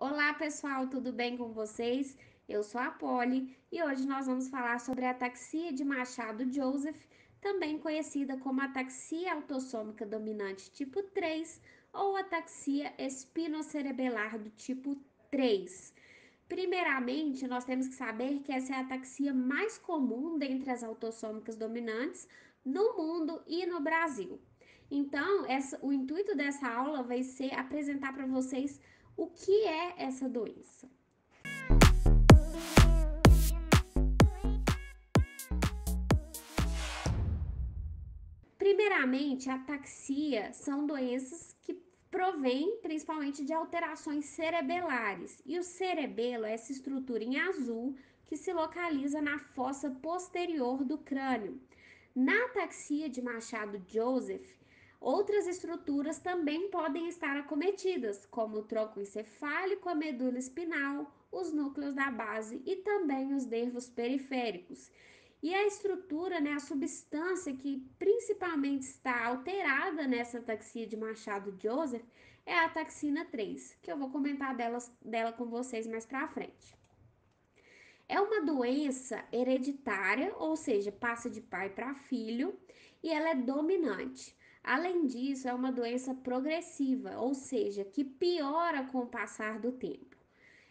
Olá pessoal, tudo bem com vocês? Eu sou a Polly e hoje nós vamos falar sobre a ataxia de Machado-Joseph, também conhecida como ataxia autossômica dominante tipo 3 ou ataxia espinocerebelar do tipo 3. Primeiramente, nós temos que saber que essa é a ataxia mais comum dentre as autossômicas dominantes no mundo e no Brasil. Então, o intuito dessa aula vai ser apresentar para vocês o que é essa doença. Primeiramente, a ataxia são doenças que provêm principalmente de alterações cerebelares. E o cerebelo é essa estrutura em azul que se localiza na fossa posterior do crânio. Na ataxia de Machado-Joseph, outras estruturas também podem estar acometidas, como o tronco encefálico, a medula espinal, os núcleos da base e também os nervos periféricos. E a estrutura, né, a substância que principalmente está alterada nessa ataxia de Machado-Joseph é a ataxina 3, que eu vou comentar dela com vocês mais pra frente. É uma doença hereditária, ou seja, passa de pai para filho, e ela é dominante. Além disso, é uma doença progressiva, ou seja, que piora com o passar do tempo.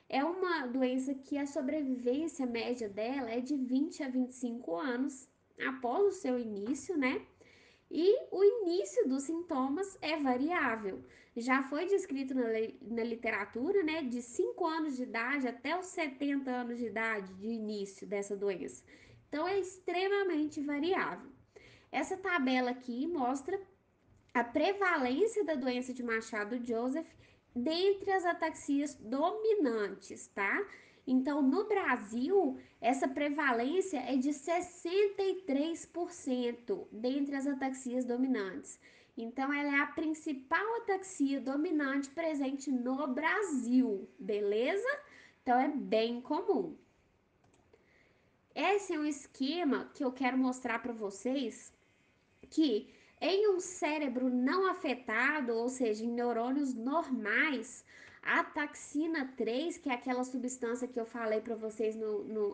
É uma doença que a sobrevivência média dela é de 20 a 25 anos após o seu início, né? E o início dos sintomas é variável. Já foi descrito na literatura, né, de 5 anos de idade até os 70 anos de idade de início dessa doença. Então é extremamente variável. Essa tabela aqui mostra a prevalência da doença de Machado-Joseph dentre as ataxias dominantes, tá? Então, no Brasil, essa prevalência é de 63% dentre as ataxias dominantes. Então, ela é a principal ataxia dominante presente no Brasil, beleza? Então, é bem comum. Esse é um esquema que eu quero mostrar para vocês que em um cérebro não afetado, ou seja, em neurônios normais, a taxina 3, que é aquela substância que eu falei para vocês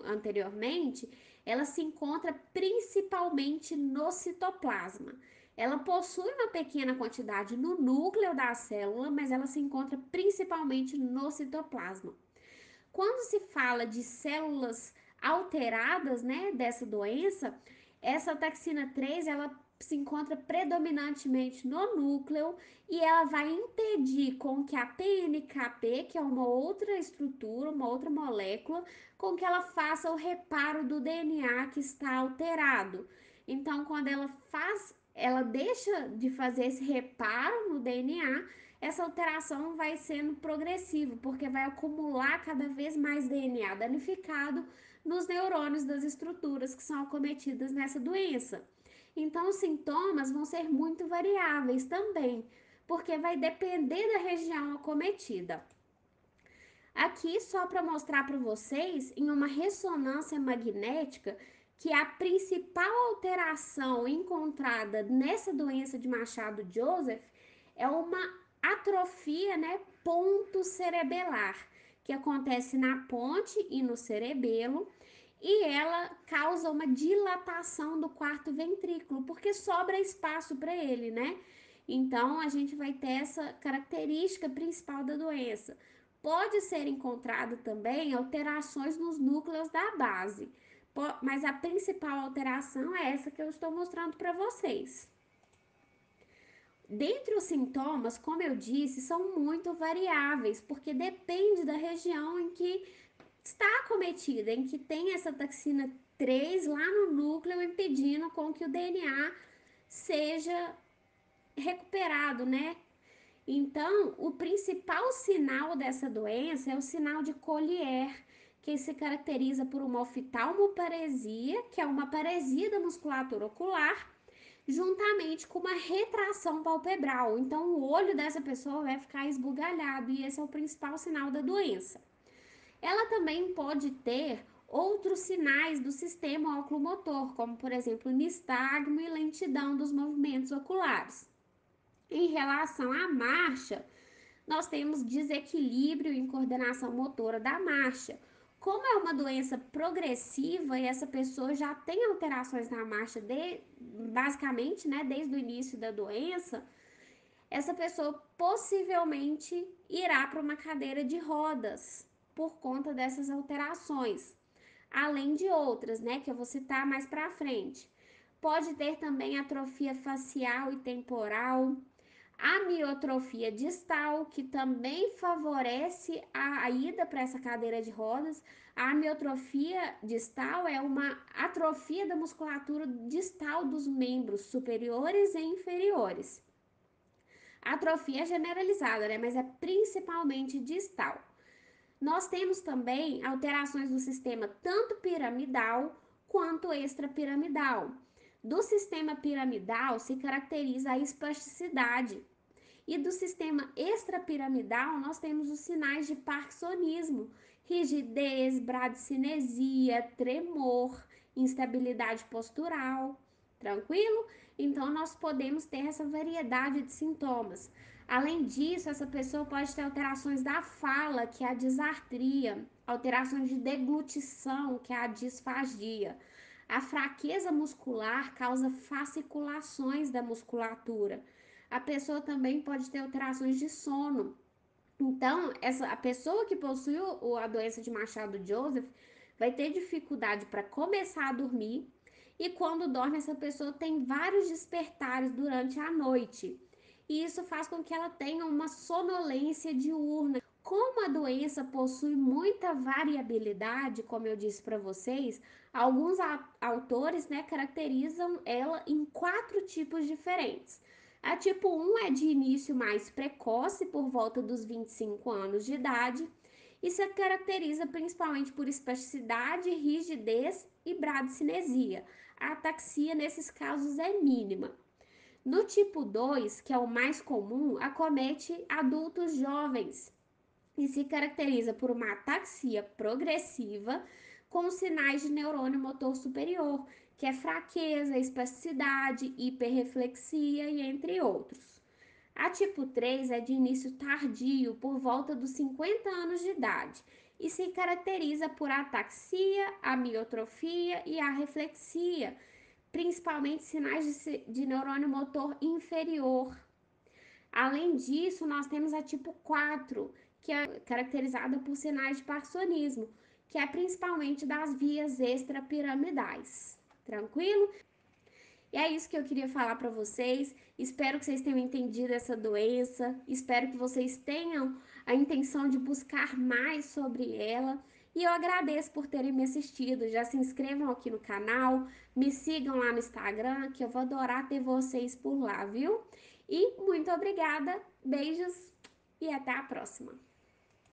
anteriormente, ela se encontra principalmente no citoplasma. Ela possui uma pequena quantidade no núcleo da célula, mas ela se encontra principalmente no citoplasma. Quando se fala de células alteradas, né, dessa doença, essa taxina 3, ela se encontra predominantemente no núcleo e ela vai impedir com que a PNKP, que é uma outra estrutura, uma outra molécula, com que ela faça o reparo do DNA que está alterado. Então, quando ela deixa de fazer esse reparo no DNA, essa alteração vai sendo progressiva, porque vai acumular cada vez mais DNA danificado nos neurônios das estruturas que são acometidas nessa doença. Então, os sintomas vão ser muito variáveis também, porque vai depender da região acometida. Aqui, só para mostrar para vocês, em uma ressonância magnética, que a principal alteração encontrada nessa doença de Machado-Joseph é uma atrofia, né, ponto cerebelar, que acontece na ponte e no cerebelo, e ela causa uma dilatação do quarto ventrículo, porque sobra espaço para ele, né? Então, a gente vai ter essa característica principal da doença. Pode ser encontrado também alterações nos núcleos da base, mas a principal alteração é essa que eu estou mostrando para vocês. Dentre os sintomas, como eu disse, são muito variáveis, porque depende da região em que está acometida, em que tem essa taxina 3 lá no núcleo, impedindo com que o DNA seja recuperado, né? Então, o principal sinal dessa doença é o sinal de Collier, que se caracteriza por uma oftalmoparesia, que é uma paresia da musculatura ocular, juntamente com uma retração palpebral. Então, o olho dessa pessoa vai ficar esbugalhado e esse é o principal sinal da doença. Ela também pode ter outros sinais do sistema oculomotor, como por exemplo, nistagmo e lentidão dos movimentos oculares. Em relação à marcha, nós temos desequilíbrio em coordenação motora da marcha. Como é uma doença progressiva e essa pessoa já tem alterações na marcha basicamente, né, desde o início da doença, essa pessoa possivelmente irá para uma cadeira de rodas por conta dessas alterações, além de outras, né, que eu vou citar mais para frente. Pode ter também atrofia facial e temporal, amiotrofia distal, que também favorece a ida para essa cadeira de rodas. A amiotrofia distal é uma atrofia da musculatura distal dos membros superiores e inferiores. A atrofia é generalizada, né? Mas é principalmente distal. Nós temos também alterações do sistema tanto piramidal quanto extrapiramidal. Do sistema piramidal se caracteriza a espasticidade, e do sistema extrapiramidal, nós temos os sinais de parkinsonismo, rigidez, bradicinesia, tremor, instabilidade postural. Tranquilo? Então, nós podemos ter essa variedade de sintomas. Além disso, essa pessoa pode ter alterações da fala, que é a disartria, alterações de deglutição, que é a disfagia. A fraqueza muscular causa fasciculações da musculatura. A pessoa também pode ter alterações de sono. Então, a pessoa que possui a doença de Machado-Joseph vai ter dificuldade para começar a dormir, e quando dorme, essa pessoa tem vários despertares durante a noite. E isso faz com que ela tenha uma sonolência diurna. Como a doença possui muita variabilidade, como eu disse para vocês, alguns autores, né, caracterizam ela em 4 tipos diferentes. A tipo 1 é de início mais precoce, por volta dos 25 anos de idade, e se caracteriza principalmente por espasticidade, rigidez e bradicinesia. A ataxia nesses casos é mínima. No tipo 2, que é o mais comum, acomete adultos jovens e se caracteriza por uma ataxia progressiva com sinais de neurônio motor superior, que é fraqueza, espasticidade, hiperreflexia e entre outros. A tipo 3 é de início tardio, por volta dos 50 anos de idade, e se caracteriza por ataxia, amiotrofia e arreflexia, principalmente sinais de neurônio motor inferior. Além disso, nós temos a tipo 4, que é caracterizada por sinais de parkinsonismo, que é principalmente das vias extrapiramidais. Tranquilo? E é isso que eu queria falar para vocês. Espero que vocês tenham entendido essa doença. Espero que vocês tenham a intenção de buscar mais sobre ela. E eu agradeço por terem me assistido. Já se inscrevam aqui no canal, me sigam lá no Instagram, que eu vou adorar ter vocês por lá, viu? E muito obrigada, beijos e até a próxima!